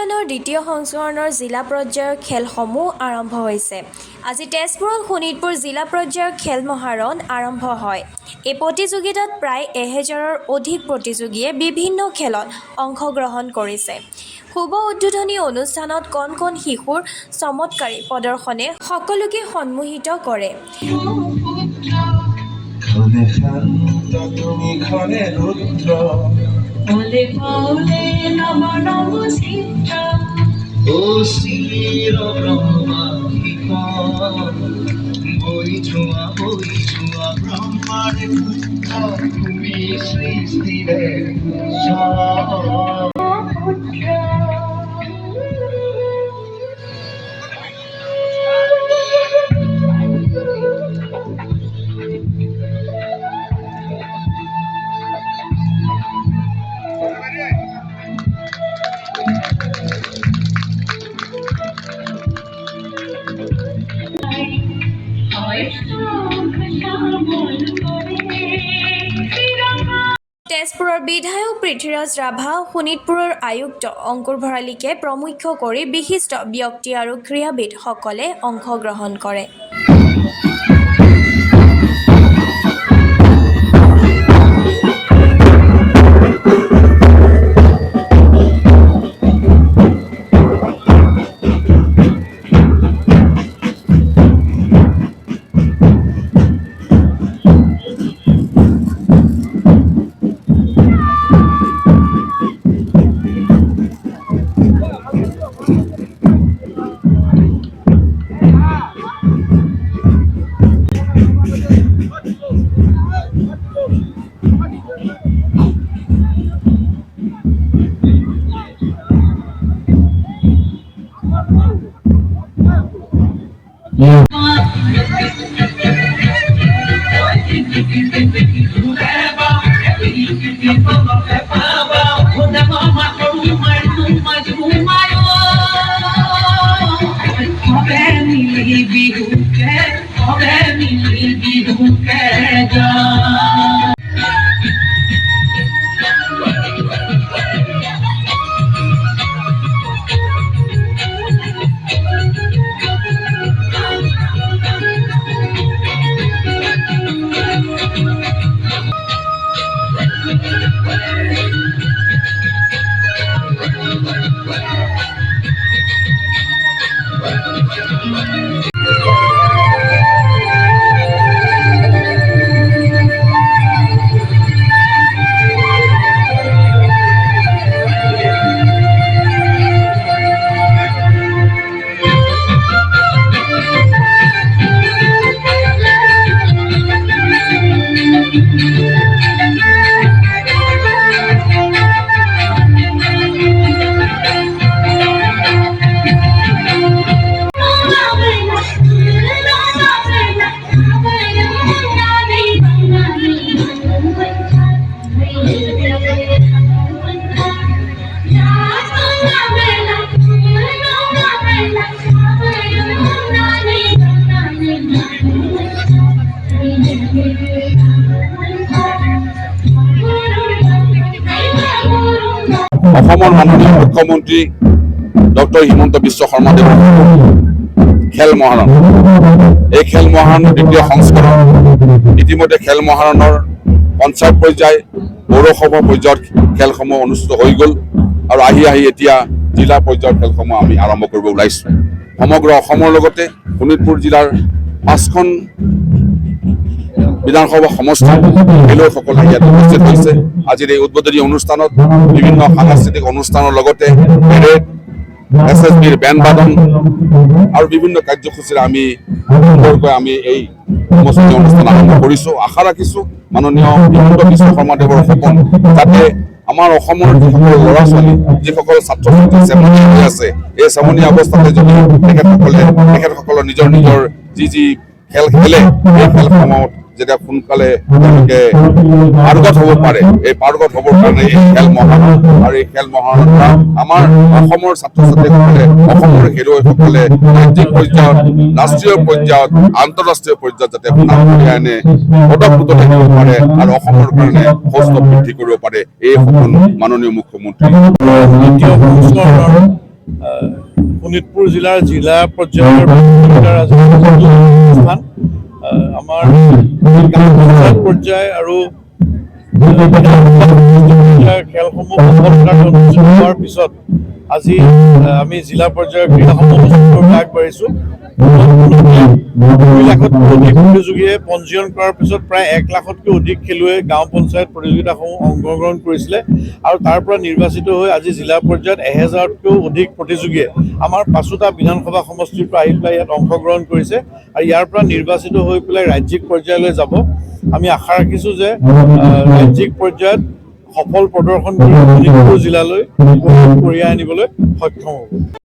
মহাৰণৰ দ্বিতীয় সংস্কৰণৰ জিলা পৰ্যায়ৰ খেলসমূহ আৰম্ভ হৈছে। আজি তেজপুৰত শোণিতপুৰ জিলা পৰ্যায়ৰ খেল মহাৰণ আৰম্ভ হয়। এই প্ৰতিযোগিতাত প্ৰায় 1000ৰ অধিক প্ৰতিযোগীয়ে বিভিন্ন খেলত অংশগ্ৰহণ কৰিছে। শুভ উদ্বোধনী অনুষ্ঠানত কণ কণ শিশুৰ চমৎকাৰী প্ৰদৰ্শনে সকলোকে সন্মোহিত কৰে। তেজপুৰৰ বিধায়ক পৃথ্বীৰাজ ৰাভা, শোণিতপুৰৰ আয়ুক্ত অংকুৰ ভৰালীকে প্ৰমুখ কৰি বিশিষ্ট ব্যক্তি আৰু ক্ৰীড়াবিদসকলে অংশগ্ৰহণ কৰে। অসমৰ মাননীয় মুখ্যমন্ত্ৰী ডক্টৰ হিমন্ত বিশ্ব শৰ্মাদেৱৰ খেল মহাৰণ। এই খেল মহাৰণৰ দ্বিতীয় সংস্কৰণ ইতিমধ্যে খেল মহাৰণৰ পঞ্চায়ত পৰ্যায় পৌৰসভা পৰ্যায়ৰ খেলসমূহ অনুষ্ঠিত হৈ গ'ল আৰু আহি এতিয়া জিলা পৰ্যায়ৰ খেলসমূহ আমি আৰম্ভ কৰিব ওলাইছোঁ। সমগ্ৰ অসমৰ লগতে শোণিতপুৰ জিলাৰ 5খন বিধানসভা সমষ্টিৰ খেলুৱৈসকলে ইয়াত উপস্থিত হৈছে। আজিৰ এই উদ্বোধনী অনুষ্ঠানত বিভিন্ন সাংস্কৃতিক অনুষ্ঠানৰ লগতে পেৰেড, SSBৰ বেণ্ড বাদন আৰু বিভিন্ন কাৰ্যসূচীৰে আমি সুন্দৰকৈ এই সমষ্টি অনুষ্ঠান আৰম্ভ কৰিছোঁ। আশা ৰাখিছোঁ মাননীয় হিমন্ত বিশ্ব শৰ্মাদেৱৰ সপোন যাতে আমাৰ অসমৰ যিসকল ল'ৰা ছোৱালী, যিসকল ছাত্ৰ ছাত্ৰী চেমনীয়া হৈ আছে, এই চেমনীয়া অৱস্থাতে যদি তেখেতসকলৰ নিজৰ যি খেল খেলে, এই খেলসমূহত যেতিয়া সোনকালে তেওঁলোকে পাৰ্গত হ'ব পাৰে, এই পাৰ্গত হ'বৰ কাৰণে এই খেল মহাৰণ আৰু এই খেল মহাৰণৰ পৰা আমাৰ অসমৰ ছাত্ৰ ছাত্ৰীসকলে, অসমৰ খেলুৱৈসকলে ৰাজ্যিক পৰ্যায়ত, ৰাষ্ট্ৰীয় পৰ্যায়ত, আন্তঃৰাষ্ট্ৰীয় পৰ্যায়ত যাতে নাম কঢ়িয়াই আনে, পদক বুটলি দিব পাৰে আৰু অসমৰ কাৰণে কষ্ট বৃদ্ধি কৰিব পাৰে, এই সপোন মাননীয় মুখ্যমন্ত্ৰী। দ্বিতীয় সংস্কৰণৰ শোণিতপুৰ জিলাৰ জিলা পৰ্যায়ৰ প্ৰতিযোগিতাৰ আজি অনুষ্ঠান আমাৰ গাঁও পঞ্চায়ত পৰ্যায় আৰু খেলসমূহ সফলতাৰে অনুষ্ঠিত হোৱাৰ পিছত আজি আমি জিলা পৰ্যায়ৰ ক্ৰীড়াসমূহ অনুষ্ঠিত কৰিবলৈ আগবাঢ়িছোঁ। 2 লাখতকৈ অধিক প্ৰতিযোগীয়ে পঞ্জীয়ন কৰাৰ পিছত প্ৰায় 1 লাখতকৈ অধিক খেলুৱৈ গাঁও পঞ্চায়ত প্ৰতিযোগিতাসমূহ অংশগ্ৰহণ কৰিছিলে আৰু তাৰ পৰা নিৰ্বাচিত হৈ আজি জিলা পৰ্যায়ত 1000তকৈও অধিক প্ৰতিযোগীয়ে আমাৰ 5টা বিধানসভা সমষ্টিৰ পৰা আহি পেলাই ইয়াত অংশগ্ৰহণ কৰিছে আৰু ইয়াৰ পৰা নিৰ্বাচিত হৈ পেলাই ৰাজ্যিক পৰ্যায়লৈ যাব। আমি আশা ৰাখিছোঁ যে ৰাজ্যিক পৰ্যায়ত সফল প্ৰদৰ্শন কৰি শোণিতপুৰ জিলালৈ কঢ়িয়াই আনিবলৈ সক্ষম হ'ব।